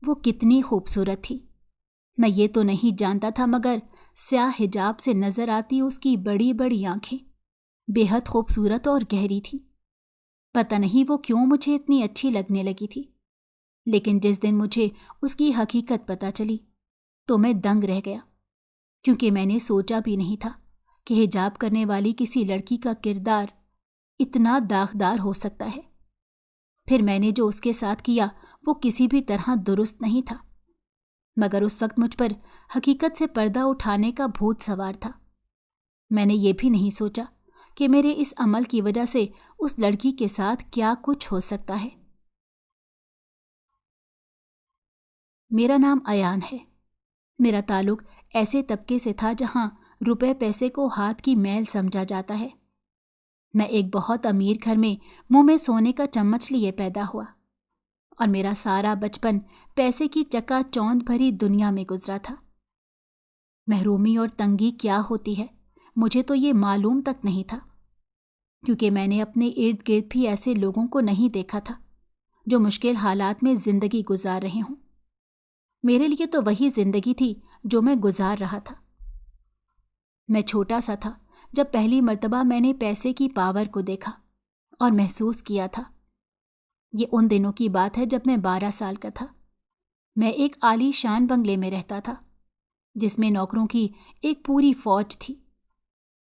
وہ کتنی خوبصورت تھی میں یہ تو نہیں جانتا تھا، مگر سیاہ حجاب سے نظر آتی اس کی بڑی بڑی آنکھیں بے حد خوبصورت اور گہری تھی۔ پتہ نہیں وہ کیوں مجھے اتنی اچھی لگنے لگی تھی، لیکن جس دن مجھے اس کی حقیقت پتہ چلی تو میں دنگ رہ گیا، کیونکہ میں نے سوچا بھی نہیں تھا کہ حجاب کرنے والی کسی لڑکی کا کردار اتنا داغدار ہو سکتا ہے۔ پھر میں نے جو اس کے ساتھ کیا وہ کسی بھی طرح درست نہیں تھا، مگر اس وقت مجھ پر حقیقت سے پردہ اٹھانے کا بھوت سوار تھا۔ میں نے یہ بھی نہیں سوچا کہ میرے اس عمل کی وجہ سے اس لڑکی کے ساتھ کیا کچھ ہو سکتا ہے۔ میرا نام ایان ہے۔ میرا تعلق ایسے طبقے سے تھا جہاں روپے پیسے کو ہاتھ کی میل سمجھا جاتا ہے۔ میں ایک بہت امیر گھر میں منہ میں سونے کا چمچ لیے پیدا ہوا، اور میرا سارا بچپن پیسے کی چکا چوند بھری دنیا میں گزرا تھا۔ محرومی اور تنگی کیا ہوتی ہے مجھے تو یہ معلوم تک نہیں تھا، کیونکہ میں نے اپنے ارد گرد بھی ایسے لوگوں کو نہیں دیکھا تھا جو مشکل حالات میں زندگی گزار رہے ہوں۔ میرے لیے تو وہی زندگی تھی جو میں گزار رہا تھا۔ میں چھوٹا سا تھا جب پہلی مرتبہ میں نے پیسے کی پاور کو دیکھا اور محسوس کیا تھا۔ یہ ان دنوں کی بات ہے جب میں 12 سال کا تھا۔ میں ایک عالی شان بنگلے میں رہتا تھا جس میں نوکروں کی ایک پوری فوج تھی۔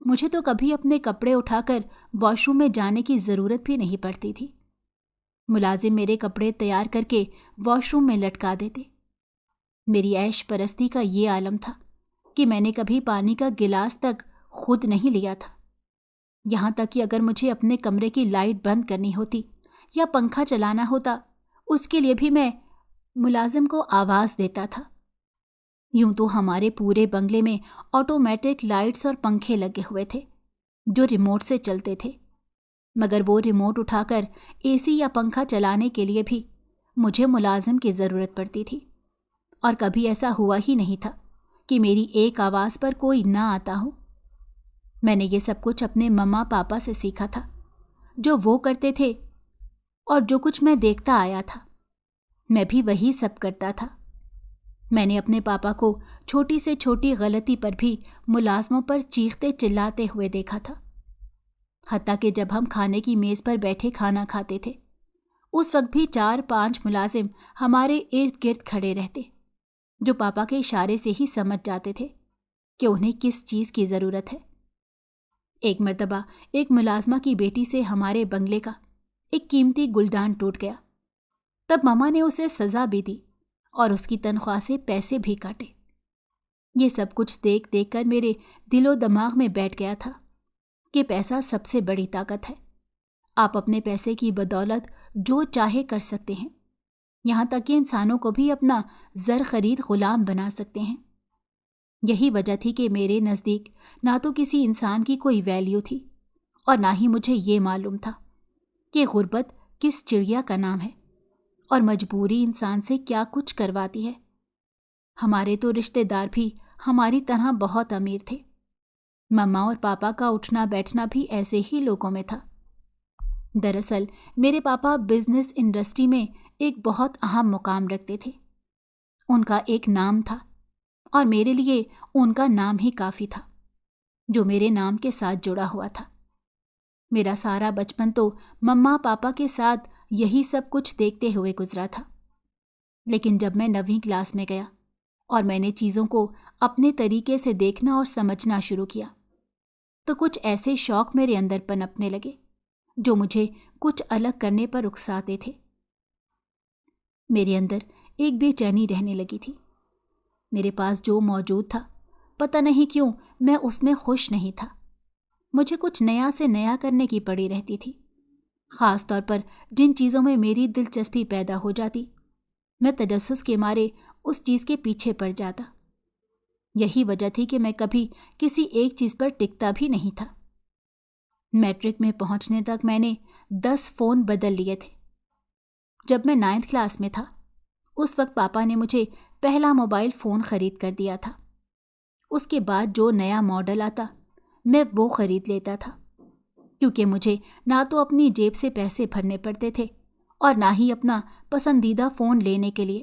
مجھے تو کبھی اپنے کپڑے اٹھا کر واش روم میں جانے کی ضرورت بھی نہیں پڑتی تھی۔ ملازم میرے کپڑے تیار کر کے واش روم میں لٹکا دیتے۔ میری عیش پرستی کا یہ عالم تھا کہ میں نے کبھی پانی کا گلاس تک خود نہیں لیا تھا، یہاں تک کہ اگر مجھے اپنے کمرے کی لائٹ بند کرنی ہوتی یا پنکھا چلانا ہوتا اس کے لیے بھی میں ملازم کو آواز دیتا تھا۔ یوں تو ہمارے پورے بنگلے میں آٹومیٹک لائٹس اور پنکھے لگے ہوئے تھے جو ریموٹ سے چلتے تھے، مگر وہ ریموٹ اٹھا کر اے سی یا پنکھا چلانے کے لیے بھی مجھے ملازم کی ضرورت پڑتی تھی، اور کبھی ایسا ہوا ہی نہیں تھا کہ میری ایک آواز پر کوئی نہ آتا ہو۔ میں نے یہ سب کچھ اپنے مما پاپا سے سیکھا تھا، جو وہ کرتے تھے اور جو کچھ میں دیکھتا آیا تھا میں بھی وہی سب کرتا تھا۔ میں نے اپنے پاپا کو چھوٹی سے چھوٹی غلطی پر بھی ملازموں پر چیختے چلاتے ہوئے دیکھا تھا، حتیٰ کہ جب ہم کھانے کی میز پر بیٹھے کھانا کھاتے تھے اس وقت بھی 4-5 ملازم ہمارے ارد گرد کھڑے رہتے جو پاپا کے اشارے سے ہی سمجھ جاتے تھے کہ انہیں کس چیز کی ضرورت ہے۔ ایک مرتبہ ایک ملازمہ کی بیٹی سے ہمارے بنگلے کا ایک قیمتی گلدان ٹوٹ گیا، تب مما نے اسے سزا بھی دی اور اس کی تنخواہ سے پیسے بھی کاٹے۔ یہ سب کچھ دیکھ دیکھ کر میرے دل و دماغ میں بیٹھ گیا تھا کہ پیسہ سب سے بڑی طاقت ہے۔ آپ اپنے پیسے کی بدولت جو چاہے کر سکتے ہیں، یہاں تک کہ انسانوں کو بھی اپنا زر خرید غلام بنا سکتے ہیں۔ یہی وجہ تھی کہ میرے نزدیک نہ تو کسی انسان کی کوئی ویلیو تھی اور نہ ہی مجھے یہ معلوم تھا کہ غربت کس چڑیا کا نام ہے اور مجبوری انسان سے کیا کچھ کرواتی ہے۔ ہمارے تو رشتہ دار بھی ہماری طرح بہت امیر تھے۔ مما اور پاپا کا اٹھنا بیٹھنا بھی ایسے ہی لوگوں میں تھا۔ دراصل میرے پاپا بزنس انڈسٹری میں ایک بہت اہم مقام رکھتے تھے۔ ان کا ایک نام تھا اور میرے لیے ان کا نام ہی کافی تھا جو میرے نام کے ساتھ جڑا ہوا تھا۔ میرا سارا بچپن تو مما پاپا کے ساتھ یہی سب کچھ دیکھتے ہوئے گزرا تھا، لیکن جب میں 9ویں کلاس میں گیا اور میں نے چیزوں کو اپنے طریقے سے دیکھنا اور سمجھنا شروع کیا تو کچھ ایسے شوق میرے اندر پنپنے لگے جو مجھے کچھ الگ کرنے پر اکساتے تھے۔ میرے اندر ایک بے چینی رہنے لگی تھی۔ میرے پاس جو موجود تھا پتہ نہیں کیوں میں اس میں خوش نہیں تھا۔ مجھے کچھ نیا سے نیا کرنے کی پڑی رہتی تھی، خاص طور پر جن چیزوں میں میری دلچسپی پیدا ہو جاتی میں تجسس کے مارے اس چیز کے پیچھے پڑ جاتا۔ یہی وجہ تھی کہ میں کبھی کسی ایک چیز پر ٹکتا بھی نہیں تھا۔ میٹرک میں پہنچنے تک میں نے 10 فون بدل لیے تھے۔ جب میں 9ویں کلاس میں تھا اس وقت پاپا نے مجھے پہلا موبائل فون خرید کر دیا تھا۔ اس کے بعد جو نیا ماڈل آتا میں وہ خرید لیتا تھا، کیونکہ مجھے نہ تو اپنی جیب سے پیسے بھرنے پڑتے تھے اور نہ ہی اپنا پسندیدہ فون لینے کے لیے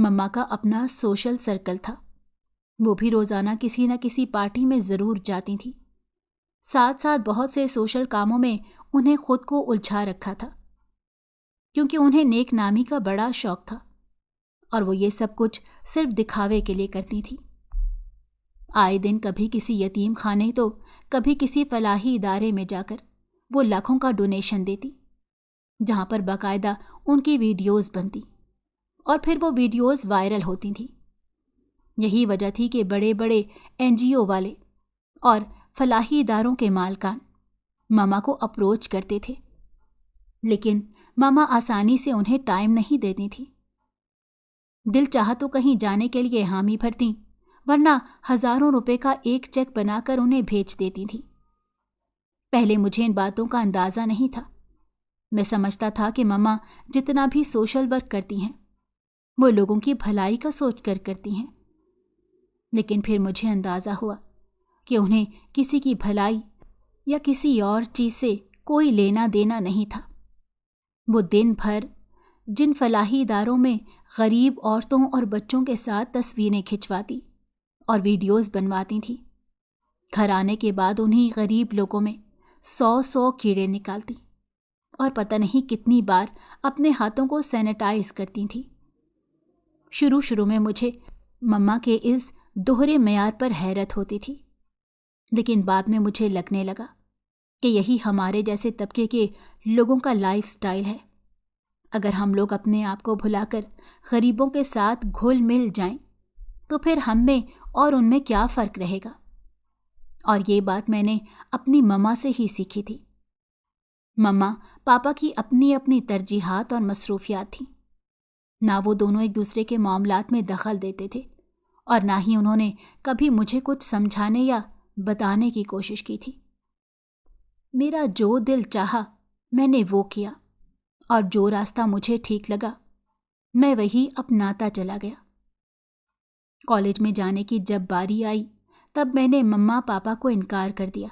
مما کا اپنا سوشل سرکل تھا، وہ بھی روزانہ کسی نہ کسی پارٹی میں ضرور جاتی تھیں۔ ساتھ ساتھ بہت سے سوشل کاموں میں انہیں خود کو الجھا رکھا تھا، کیونکہ انہیں نیک نامی کا بڑا شوق تھا اور وہ یہ سب کچھ صرف دکھاوے کے لیے کرتی تھی۔ آئے دن کبھی کسی یتیم خانے تو کبھی کسی فلاحی ادارے میں جا کر وہ لاکھوں کا ڈونیشن دیتی، جہاں پر باقاعدہ ان کی ویڈیوز بنتی اور پھر وہ ویڈیوز وائرل ہوتی تھیں۔ یہی وجہ تھی کہ بڑے بڑے NGO والے اور فلاحی اداروں کے مالکان ماما کو اپروچ کرتے تھے، لیکن ماما آسانی سے انہیں ٹائم نہیں دیتی تھی۔ دل چاہا تو کہیں جانے کے لیے حامی بھرتیں، ورنہ ہزاروں روپے کا ایک چیک بنا کر انہیں بھیج دیتی تھیں۔ پہلے مجھے ان باتوں کا اندازہ نہیں تھا۔ میں سمجھتا تھا کہ ماما جتنا بھی سوشل ورک کرتی ہیں وہ لوگوں کی بھلائی کا سوچ کر کرتی ہیں، لیکن پھر مجھے اندازہ ہوا کہ انہیں کسی کی بھلائی یا کسی اور چیز سے کوئی لینا دینا نہیں تھا۔ وہ دن بھر جن فلاحی اداروں میں غریب عورتوں اور بچوں کے ساتھ تصویریں کھنچواتی اور ویڈیوز بنواتی تھیں، گھر آنے کے بعد انہیں غریب لوگوں میں 100 کیڑے نکالتی اور پتہ نہیں کتنی بار اپنے ہاتھوں کو سینیٹائز کرتی تھیں۔ شروع میں مجھے مما کے اس دوہرے معیار پر حیرت ہوتی تھی، لیکن بعد میں مجھے لگنے لگا کہ یہی ہمارے جیسے طبقے کے لوگوں کا لائف سٹائل ہے۔ اگر ہم لوگ اپنے آپ کو بھلا کر غریبوں کے ساتھ گھل مل جائیں تو پھر ہم میں اور ان میں کیا فرق رہے گا؟ اور یہ بات میں نے اپنی مما سے ہی سیکھی تھی۔ مما پاپا کی اپنی اپنی ترجیحات اور مصروفیات تھیں، نہ وہ دونوں ایک دوسرے کے معاملات میں دخل دیتے تھے اور نہ ہی انہوں نے کبھی مجھے کچھ سمجھانے یا بتانے کی کوشش کی تھی۔ میرا جو دل چاہا میں نے وہ کیا، اور جو راستہ مجھے ٹھیک لگا میں وہی اپناتا چلا گیا۔ کالج میں جانے کی جب باری آئی تب میں نے مما پاپا کو انکار کر دیا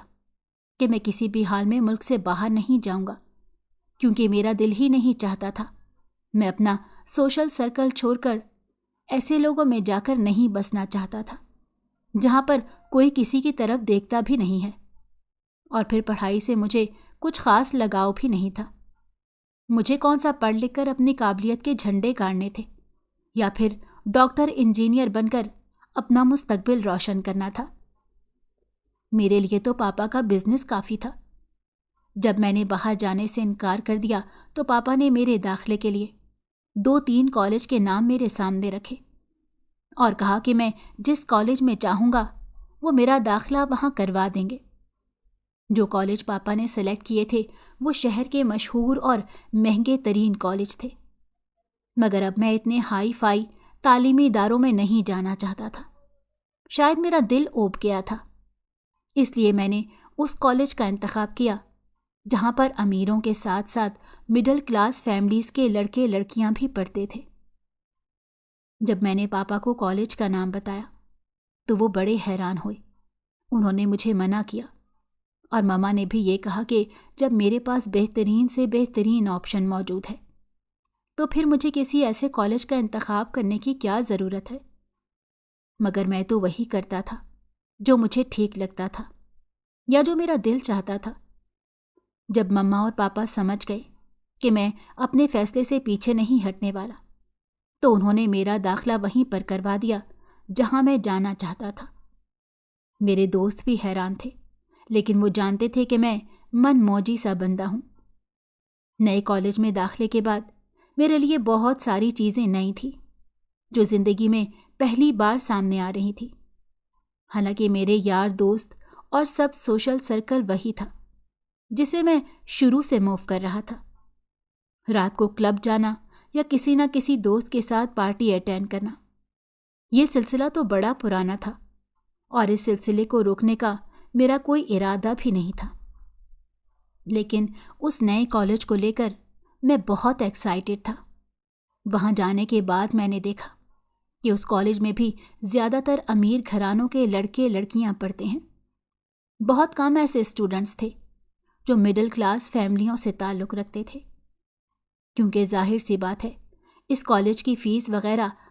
کہ میں کسی بھی حال میں ملک سے باہر نہیں جاؤں گا، کیونکہ میرا دل ہی نہیں چاہتا تھا۔ میں اپنا سوشل سرکل چھوڑ کر ایسے لوگوں میں جا کر نہیں بسنا چاہتا تھا جہاں پر کوئی کسی کی طرف دیکھتا بھی نہیں ہے، اور پھر پڑھائی سے مجھے کچھ خاص لگاؤ بھی نہیں تھا۔ مجھے کون سا پڑھ لکھ کر اپنی قابلیت کے جھنڈے گاڑنے تھے، یا پھر ڈاکٹر انجینئر بن کر اپنا مستقبل روشن کرنا تھا۔ میرے لیے تو پاپا کا بزنس کافی تھا۔ جب میں نے باہر جانے سے انکار کر دیا تو پاپا نے میرے داخلے کے لیے 2-3 کالج کے نام میرے سامنے رکھے اور کہا کہ میں جس کالج میں چاہوں گا وہ میرا داخلہ وہاں کروا دیں گے۔ جو کالج پاپا نے سلیکٹ کیے تھے وہ شہر کے مشہور اور مہنگے ترین کالج تھے، مگر اب میں اتنے ہائی فائی تعلیمی اداروں میں نہیں جانا چاہتا تھا۔ شاید میرا دل اوب گیا تھا، اس لیے میں نے اس کالج کا انتخاب کیا جہاں پر امیروں کے ساتھ ساتھ مڈل کلاس فیملیز کے لڑکے لڑکیاں بھی پڑھتے تھے۔ جب میں نے پاپا کو کالج کا نام بتایا تو وہ بڑے حیران ہوئے۔ انہوں نے مجھے منع کیا، اور ماما نے بھی یہ کہا کہ جب میرے پاس بہترین سے بہترین آپشن موجود ہے تو پھر مجھے کسی ایسے کالج کا انتخاب کرنے کی کیا ضرورت ہے۔ مگر میں تو وہی کرتا تھا جو مجھے ٹھیک لگتا تھا یا جو میرا دل چاہتا تھا۔ جب مما اور پاپا سمجھ گئے کہ میں اپنے فیصلے سے پیچھے نہیں ہٹنے والا تو انہوں نے میرا داخلہ وہیں پر کروا دیا جہاں میں جانا چاہتا تھا۔ میرے دوست بھی حیران تھے، لیکن وہ جانتے تھے کہ میں من موجی سا بندہ ہوں۔ نئے کالج میں داخلے کے بعد میرے لیے بہت ساری چیزیں نئی تھیں جو زندگی میں پہلی بار سامنے آ رہی تھی۔ حالانکہ میرے یار دوست اور سب سوشل سرکل وہی تھا جس میں شروع سے موو کر رہا تھا۔ رات کو کلب جانا یا کسی نہ کسی دوست کے ساتھ پارٹی اٹینڈ کرنا، یہ سلسلہ تو بڑا پرانا تھا، اور اس سلسلے کو روکنے کا میرا کوئی ارادہ بھی نہیں تھا۔ لیکن اس نئے کالج کو لے کر میں بہت ایکسائٹڈ تھا۔ وہاں جانے کے بعد میں نے دیکھا کہ اس کالج میں بھی زیادہ تر امیر گھرانوں کے لڑکے لڑکیاں پڑھتے ہیں۔ بہت کم ایسے اسٹوڈنٹس تھے جو مڈل کلاس فیملیوں سے تعلق رکھتے تھے، کیونکہ ظاہر سی بات ہے اس کالج کی فیس وغیرہ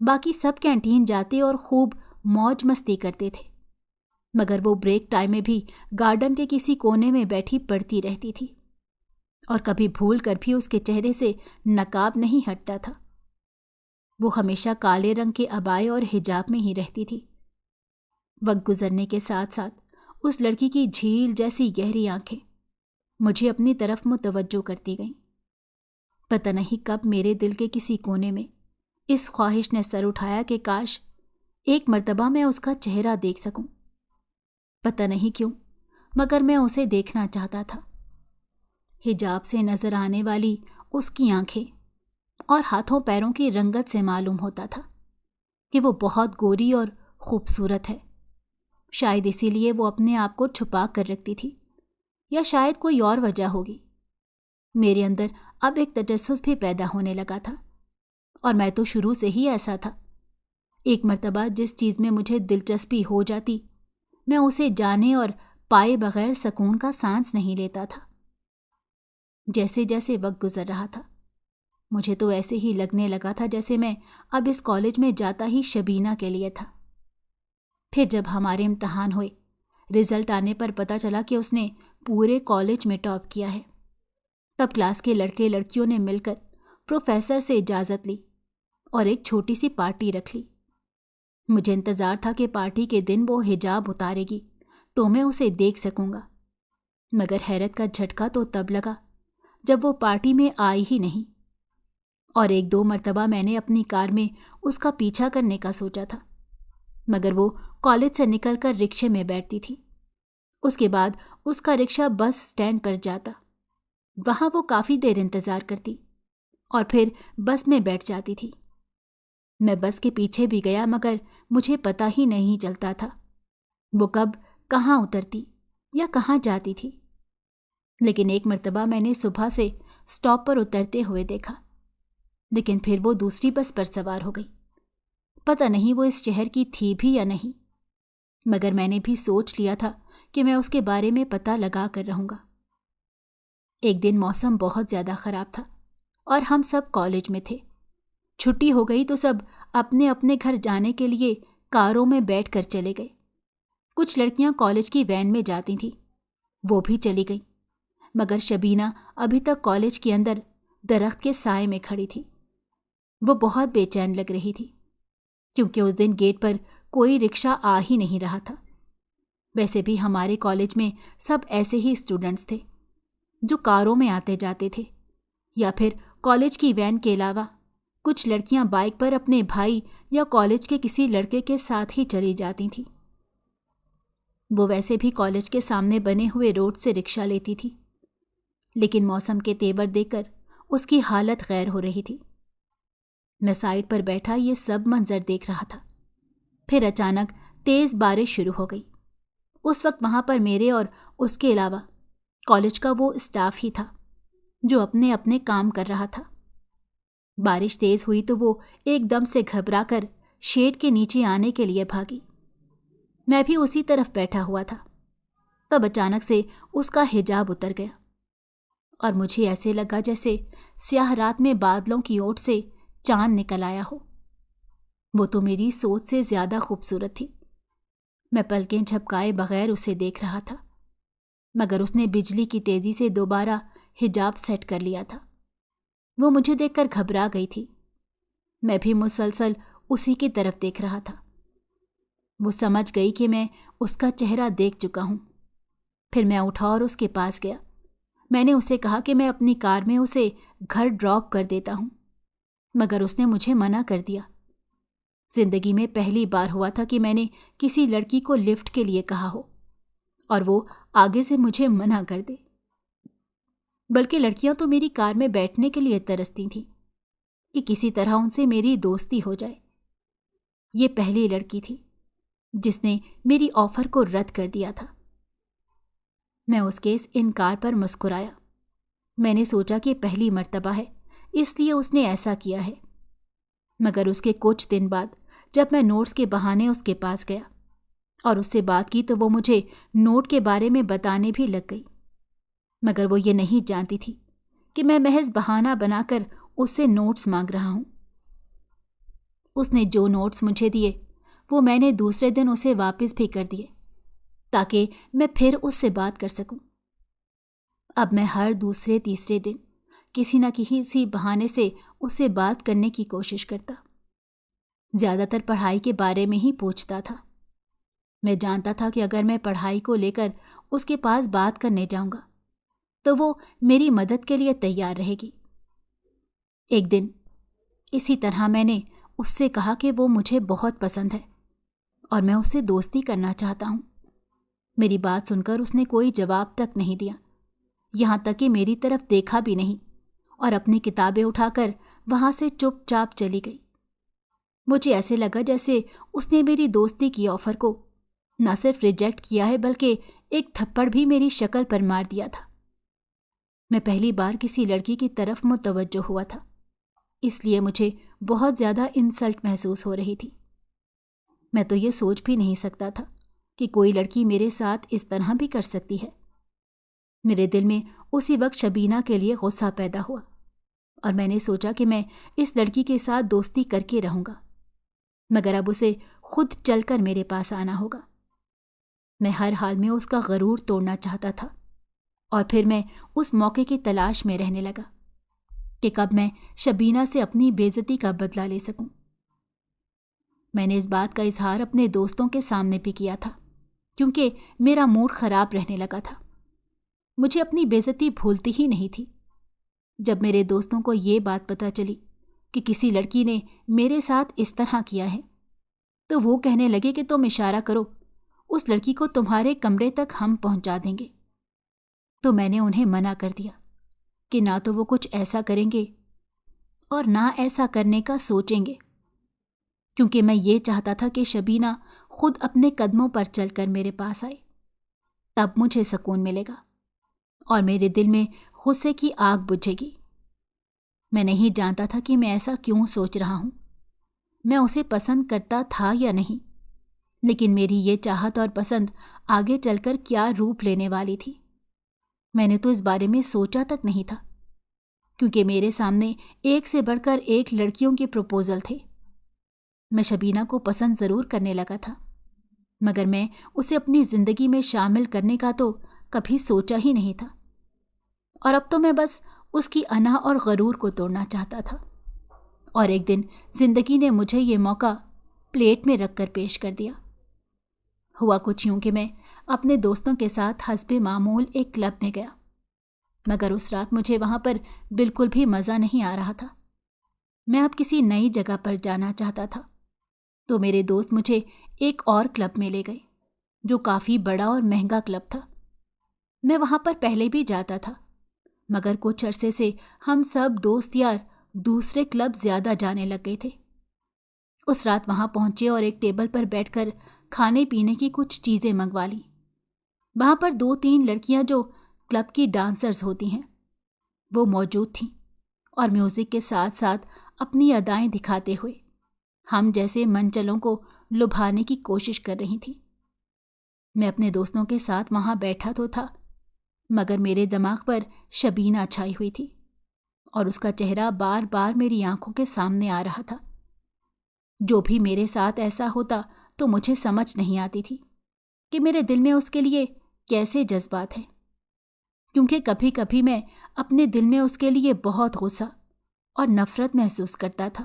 باقی سب کینٹین جاتے اور خوب موج مستی کرتے تھے، مگر وہ بریک ٹائم میں بھی گارڈن کے کسی کونے میں بیٹھی پڑھتی رہتی تھی، اور کبھی بھول کر بھی اس کے چہرے سے نقاب نہیں ہٹتا تھا۔ وہ ہمیشہ کالے رنگ کے عبائے اور حجاب میں ہی رہتی تھی۔ وقت گزرنے کے ساتھ ساتھ اس لڑکی کی جھیل جیسی گہری آنکھیں مجھے اپنی طرف متوجہ کرتی گئیں۔ پتہ نہیں کب میرے دل کے کسی کونے میں اس خواہش نے سر اٹھایا کہ کاش ایک مرتبہ میں اس کا چہرہ دیکھ سکوں۔ پتہ نہیں کیوں، مگر میں اسے دیکھنا چاہتا تھا۔ حجاب سے نظر آنے والی اس کی آنکھیں اور ہاتھوں پیروں کی رنگت سے معلوم ہوتا تھا کہ وہ بہت گوری اور خوبصورت ہے۔ شاید اسی لیے وہ اپنے آپ کو چھپا کر رکھتی تھی، یا شاید کوئی اور وجہ ہوگی۔ میرے اندر اب ایک تجسس بھی پیدا ہونے لگا تھا، اور میں تو شروع سے ہی ایسا تھا۔ ایک مرتبہ جس چیز میں مجھے دلچسپی ہو جاتی، میں اسے جانے اور پائے بغیر سکون کا سانس نہیں لیتا تھا۔ جیسے جیسے وقت گزر رہا تھا، مجھے تو ایسے ہی لگنے لگا تھا جیسے میں اب اس کالج میں جاتا ہی شبینہ کے لیے تھا۔ پھر جب ہمارے امتحان ہوئے، رزلٹ آنے پر پتہ چلا کہ اس نے پورے کالج میں ٹاپ کیا ہے، تب کلاس کے لڑکے لڑکیوں نے مل کر پروفیسر سے اجازت لی اور ایک چھوٹی سی پارٹی رکھ لی۔ مجھے انتظار تھا کہ پارٹی کے دن وہ حجاب اتارے گی تو میں اسے دیکھ سکوں گا، مگر حیرت کا جھٹکا تو تب لگا جب وہ پارٹی میں آئی ہی نہیں، اور ایک دو مرتبہ میں نے اپنی کار میں اس کا پیچھا کرنے کا سوچا تھا، مگر وہ کالج سے نکل کر رکشے میں بیٹھتی تھی۔ اس کے بعد اس کا رکشہ بس سٹینڈ پر جاتا، وہاں وہ کافی دیر انتظار کرتی اور پھر بس میں بیٹھ جاتی تھی۔ میں بس کے پیچھے بھی گیا، مگر مجھے پتہ ہی نہیں چلتا تھا وہ کب کہاں اترتی یا کہاں جاتی تھی۔ لیکن ایک مرتبہ میں نے صبح سے سٹاپ پر اترتے ہوئے دیکھا، لیکن پھر وہ دوسری بس پر سوار ہو گئی۔ پتہ نہیں وہ اس شہر کی تھی بھی یا نہیں، مگر میں نے بھی سوچ لیا تھا کہ میں اس کے بارے میں پتہ لگا کر رہوں گا۔ ایک دن موسم بہت زیادہ خراب تھا اور ہم سب کالج میں تھے۔ چھٹی ہو گئی تو سب اپنے اپنے گھر جانے کے لیے کاروں میں بیٹھ کر چلے گئے۔ کچھ لڑکیاں کالج کی وین میں جاتی تھیں، وہ بھی چلی گئیں، مگر شبینہ ابھی تک کالج کے اندر درخت کے سائے میں کھڑی تھی۔ وہ بہت بے چین لگ رہی تھی، کیونکہ اس دن گیٹ پر کوئی رکشہ آ ہی نہیں رہا تھا۔ ویسے بھی ہمارے کالج میں سب ایسے ہی اسٹوڈنٹس تھے جو کاروں میں آتے جاتے تھے، یا پھر کالج کی وین کے علاوہ کچھ لڑکیاں بائک پر اپنے بھائی یا کالج کے کسی لڑکے کے ساتھ ہی چلی جاتی تھیں۔ وہ ویسے بھی کالج کے سامنے بنے ہوئے روڈ سے رکشہ لیتی تھی، لیکن موسم کے تیور دیکھ کر اس کی حالت غیر ہو رہی تھی۔ میں سائڈ پر بیٹھا یہ سب منظر دیکھ رہا تھا۔ پھر اچانک تیز بارش شروع ہو گئی۔ اس وقت وہاں پر میرے اور اس کے علاوہ کالج کا وہ اسٹاف ہی تھا جو اپنے اپنے کام کر رہا تھا۔ بارش تیز ہوئی تو وہ ایک دم سے گھبرا کر شیڈ کے نیچے آنے کے لیے بھاگی۔ میں بھی اسی طرف بیٹھا ہوا تھا۔ تب اچانک سے اس کا حجاب اتر گیا، اور مجھے ایسے لگا جیسے سیاہ رات میں بادلوں کی اوٹ سے چاند نکل آیا ہو۔ وہ تو میری سوچ سے زیادہ خوبصورت تھی۔ میں پلکیں جھپکائے بغیر اسے دیکھ رہا تھا، مگر اس نے بجلی کی تیزی سے دوبارہ حجاب سیٹ کر لیا تھا۔ وہ مجھے دیکھ کر گھبرا گئی تھی۔ میں بھی مسلسل اسی کی طرف دیکھ رہا تھا۔ وہ سمجھ گئی کہ میں اس کا چہرہ دیکھ چکا ہوں۔ پھر میں اٹھا اور اس کے پاس گیا۔ میں نے اسے کہا کہ میں اپنی کار میں اسے گھر ڈراپ کر دیتا ہوں، مگر اس نے مجھے منع کر دیا۔ زندگی میں پہلی بار ہوا تھا کہ میں نے کسی لڑکی کو لفٹ کے لیے کہا ہو اور وہ آگے سے مجھے منع کر دے۔ بلکہ لڑکیاں تو میری کار میں بیٹھنے کے لیے ترستی تھیں کہ کسی طرح ان سے میری دوستی ہو جائے۔ یہ پہلی لڑکی تھی جس نے میری آفر کو رد کر دیا تھا۔ میں اس کے اس انکار پر مسکرایا۔ میں نے سوچا کہ پہلی مرتبہ ہے، اس لیے اس نے ایسا کیا ہے۔ مگر اس کے کچھ دن بعد جب میں نوٹس کے بہانے اس کے پاس گیا اور اس سے بات کی تو وہ مجھے نوٹ کے بارے میں بتانے بھی لگ گئی، مگر وہ یہ نہیں جانتی تھی کہ میں محض بہانہ بنا کر اس سے نوٹس مانگ رہا ہوں۔ اس نے جو نوٹس مجھے دیے وہ میں نے دوسرے دن اسے واپس بھی کر دیے تاکہ میں پھر اس سے بات کر سکوں۔ اب میں ہر دوسرے تیسرے دن کسی نہ کسی بہانے سے اس سے بات کرنے کی کوشش کرتا۔ زیادہ تر پڑھائی کے بارے میں ہی پوچھتا تھا۔ میں جانتا تھا کہ اگر میں پڑھائی کو لے کر اس کے پاس بات کرنے جاؤں گا تو وہ میری مدد کے لیے تیار رہے گی۔ ایک دن اسی طرح میں نے اس سے کہا کہ وہ مجھے بہت پسند ہے اور میں اس سے دوستی کرنا چاہتا ہوں۔ میری بات سن کر اس نے کوئی جواب تک نہیں دیا، یہاں تک کہ میری طرف دیکھا بھی نہیں اور اپنی کتابیں اٹھا کر وہاں سے چپ چاپ چلی گئی۔ مجھے ایسے لگا جیسے اس نے میری دوستی کی آفر کو نہ صرف ریجیکٹ کیا ہے بلکہ ایک تھپڑ بھی میری شکل پر مار دیا تھا۔ میں پہلی بار کسی لڑکی کی طرف متوجہ ہوا تھا، اس لیے مجھے بہت زیادہ انسلٹ محسوس ہو رہی تھی۔ میں تو یہ سوچ بھی نہیں سکتا تھا کہ کوئی لڑکی میرے ساتھ اس طرح بھی کر سکتی ہے۔ میرے دل میں اسی وقت شبینہ کے لیے غصہ پیدا ہوا اور میں نے سوچا کہ میں اس لڑکی کے ساتھ دوستی کر کے رہوں گا، مگر اب اسے خود چل کر میرے پاس آنا ہوگا۔ میں ہر حال میں اس کا غرور توڑنا چاہتا تھا اور پھر میں اس موقع کی تلاش میں رہنے لگا کہ کب میں شبینہ سے اپنی بے عزتی کا بدلہ لے سکوں۔ میں نے اس بات کا اظہار اپنے دوستوں کے سامنے بھی کیا تھا کیونکہ میرا موڈ خراب رہنے لگا تھا۔ مجھے اپنی بے عزتی بھولتی ہی نہیں تھی۔ جب میرے دوستوں کو یہ بات پتہ چلی کہ کسی لڑکی نے میرے ساتھ اس طرح کیا ہے تو وہ کہنے لگے کہ تم اشارہ کرو، اس لڑکی کو تمہارے کمرے تک ہم پہنچا دیں گے۔ تو میں نے انہیں منع کر دیا کہ نہ تو وہ کچھ ایسا کریں گے اور نہ ایسا کرنے کا سوچیں گے، کیونکہ میں یہ چاہتا تھا کہ شبینہ خود اپنے قدموں پر چل کر میرے پاس آئے، تب مجھے سکون ملے گا اور میرے دل میں غصے کی آگ بجھے گی۔ میں نہیں جانتا تھا کہ میں ایسا کیوں سوچ رہا ہوں، میں اسے پسند کرتا تھا یا نہیں، لیکن میری یہ چاہت اور پسند آگے چل کر کیا روپ لینے والی تھی میں نے تو اس بارے میں سوچا تک نہیں تھا، کیونکہ میرے سامنے ایک سے بڑھ کر ایک لڑکیوں کے پروپوزل تھے۔ میں شبینہ کو پسند ضرور کرنے لگا تھا، مگر میں اسے اپنی زندگی میں شامل کرنے کا تو کبھی سوچا ہی نہیں تھا، اور اب تو میں بس اس کی انا اور غرور کو توڑنا چاہتا تھا۔ اور ایک دن زندگی نے مجھے یہ موقع پلیٹ میں رکھ کر پیش کر دیا۔ ہوا کچھ یوں کہ میں اپنے دوستوں کے ساتھ حسب معمول ایک کلب میں گیا، مگر اس رات مجھے وہاں پر بالکل بھی مزہ نہیں آ رہا تھا۔ میں اب کسی نئی جگہ پر جانا چاہتا تھا، تو میرے دوست مجھے ایک اور کلب میں لے گئے جو کافی بڑا اور مہنگا کلب تھا۔ میں وہاں پر پہلے بھی جاتا تھا، مگر کچھ عرصے سے ہم سب دوست یار دوسرے کلب زیادہ جانے لگ گئے تھے۔ اس رات وہاں پہنچے اور ایک ٹیبل پر بیٹھ کر کھانے پینے کی کچھ چیزیں منگوا لیں۔ وہاں پر 2-3 لڑکیاں جو کلب کی ڈانسرز ہوتی ہیں وہ موجود تھیں اور میوزک کے ساتھ ساتھ اپنی ادائیں دکھاتے ہوئے ہم جیسے منچلوں کو لبھانے کی کوشش کر رہی تھیں۔ میں اپنے دوستوں کے ساتھ وہاں بیٹھا تو تھا، مگر میرے دماغ پر شبینہ چھائی ہوئی تھی اور اس کا چہرہ بار بار میری آنکھوں کے سامنے آ رہا تھا۔ جو بھی میرے ساتھ ایسا ہوتا تو مجھے سمجھ نہیں آتی تھی کہ میرے دل میں اس کے لیے کیسے جذبات ہیں، کیونکہ کبھی کبھی میں اپنے دل میں اس کے لیے بہت غصہ اور نفرت محسوس کرتا تھا،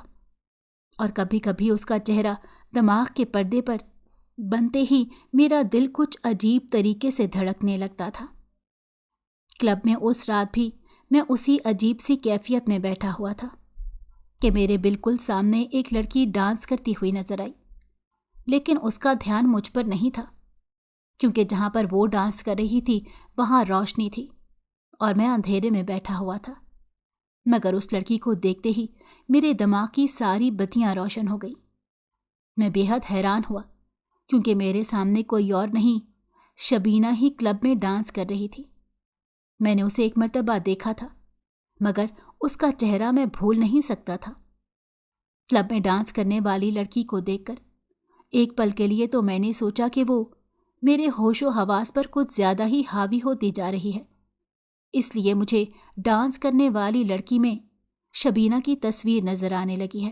اور کبھی کبھی اس کا چہرہ دماغ کے پردے پر بنتے ہی میرا دل کچھ عجیب طریقے سے دھڑکنے لگتا تھا۔ کلب میں اس رات بھی میں اسی عجیب سی کیفیت میں بیٹھا ہوا تھا کہ میرے بالکل سامنے ایک لڑکی ڈانس کرتی ہوئی نظر آئی، لیکن اس کا دھیان مجھ پر نہیں تھا، کیونکہ جہاں پر وہ ڈانس کر رہی تھی وہاں روشنی تھی اور میں اندھیرے میں بیٹھا ہوا تھا۔ مگر اس لڑکی کو دیکھتے ہی میرے دماغ کی ساری بتیاں روشن ہو گئی۔ میں بے حد حیران ہوا، کیونکہ میرے سامنے کوئی اور نہیں، شبینہ ہی کلب میں ڈانس کر رہی تھی۔ میں نے اسے ایک مرتبہ دیکھا تھا، مگر اس کا چہرہ میں بھول نہیں سکتا تھا۔ کلب میں ڈانس کرنے والی لڑکی کو دیکھ کر ایک پل کے لیے تو میں نے سوچا کہ وہ میرے ہوش و حواس پر کچھ زیادہ ہی حاوی ہوتی جا رہی ہے، اس لیے مجھے ڈانس کرنے والی لڑکی میں شبینہ کی تصویر نظر آنے لگی ہے۔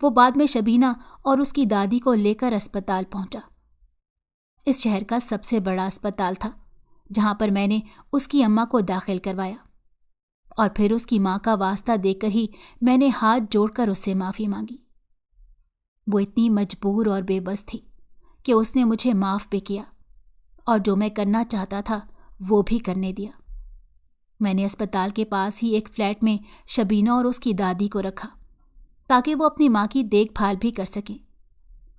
وہ بعد میں شبینہ اور اس کی دادی کو لے کر اسپتال پہنچا۔ اس شہر کا سب سے بڑا اسپتال تھا، جہاں پر میں نے اس کی اماں کو داخل کروایا، اور پھر اس کی ماں کا واسطہ دے کر ہی میں نے ہاتھ جوڑ کر اس سے معافی مانگی۔ وہ اتنی مجبور اور بے بس تھی کہ اس نے مجھے معاف بھی کیا، اور جو میں کرنا چاہتا تھا وہ بھی کرنے دیا۔ میں نے اسپتال کے پاس ہی ایک فلیٹ میں شبینہ اور اس کی دادی کو رکھا تاکہ وہ اپنی ماں کی دیکھ بھال بھی کر سکیں،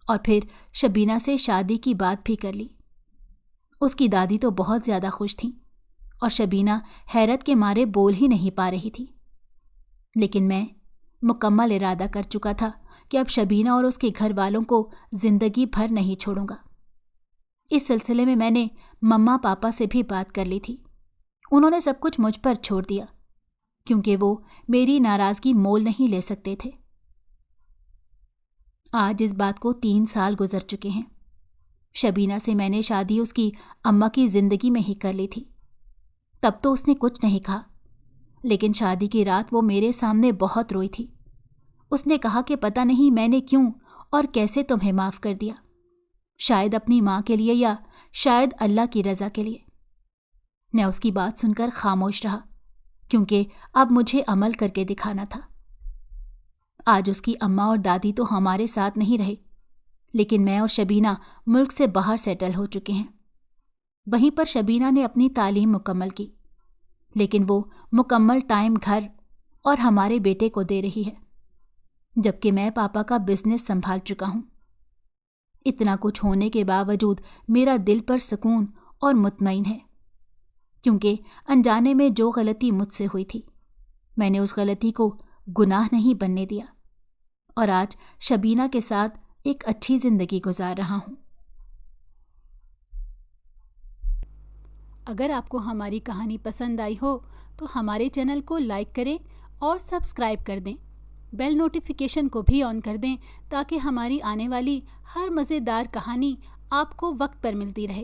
اور پھر شبینہ سے شادی کی بات بھی کر لی۔ اس کی دادی تو بہت زیادہ خوش تھیں، اور شبینہ حیرت کے مارے بول ہی نہیں پا رہی تھی، لیکن میں مکمل ارادہ کر چکا تھا کہ اب شبینہ اور اس کے گھر والوں کو زندگی بھر نہیں چھوڑوں گا۔ اس سلسلے میں میں نے مما پاپا سے بھی بات کر لی تھی۔ انہوں نے سب کچھ مجھ پر چھوڑ دیا، کیونکہ وہ میری ناراضگی مول نہیں لے سکتے تھے۔ آج اس بات کو 3 سال گزر چکے ہیں۔ شبینہ سے میں نے شادی اس کی اماں کی زندگی میں ہی کر لی تھی۔ تب تو اس نے کچھ نہیں کہا، لیکن شادی کی رات وہ میرے سامنے بہت روئی تھی۔ اس نے کہا کہ پتہ نہیں میں نے کیوں اور کیسے تمہیں معاف کر دیا، شاید اپنی ماں کے لیے یا شاید اللہ کی رضا کے لیے۔ میں اس کی بات سن کر خاموش رہا، کیونکہ اب مجھے عمل کر کے دکھانا تھا۔ آج اس کی اماں اور دادی تو ہمارے ساتھ نہیں رہے، لیکن میں اور شبینہ ملک سے باہر سیٹل ہو چکے ہیں۔ وہیں پر شبینہ نے اپنی تعلیم مکمل کی، لیکن وہ مکمل ٹائم گھر اور ہمارے بیٹے کو دے رہی ہے، جبکہ میں پاپا کا بزنس سنبھال چکا ہوں۔ اتنا کچھ ہونے کے باوجود میرا دل پر سکون اور مطمئن ہے، کیونکہ انجانے میں جو غلطی مجھ سے ہوئی تھی، میں نے اس غلطی کو گناہ نہیں بننے دیا، اور آج شبینہ کے ساتھ ایک اچھی زندگی گزار رہا ہوں۔ اگر آپ کو ہماری کہانی پسند آئی ہو تو ہمارے چینل کو لائک کریں اور سبسکرائب کر دیں۔ بیل نوٹیفیکیشن کو بھی آن کر دیں تاکہ ہماری آنے والی ہر مزیدار کہانی آپ کو وقت پر ملتی رہے۔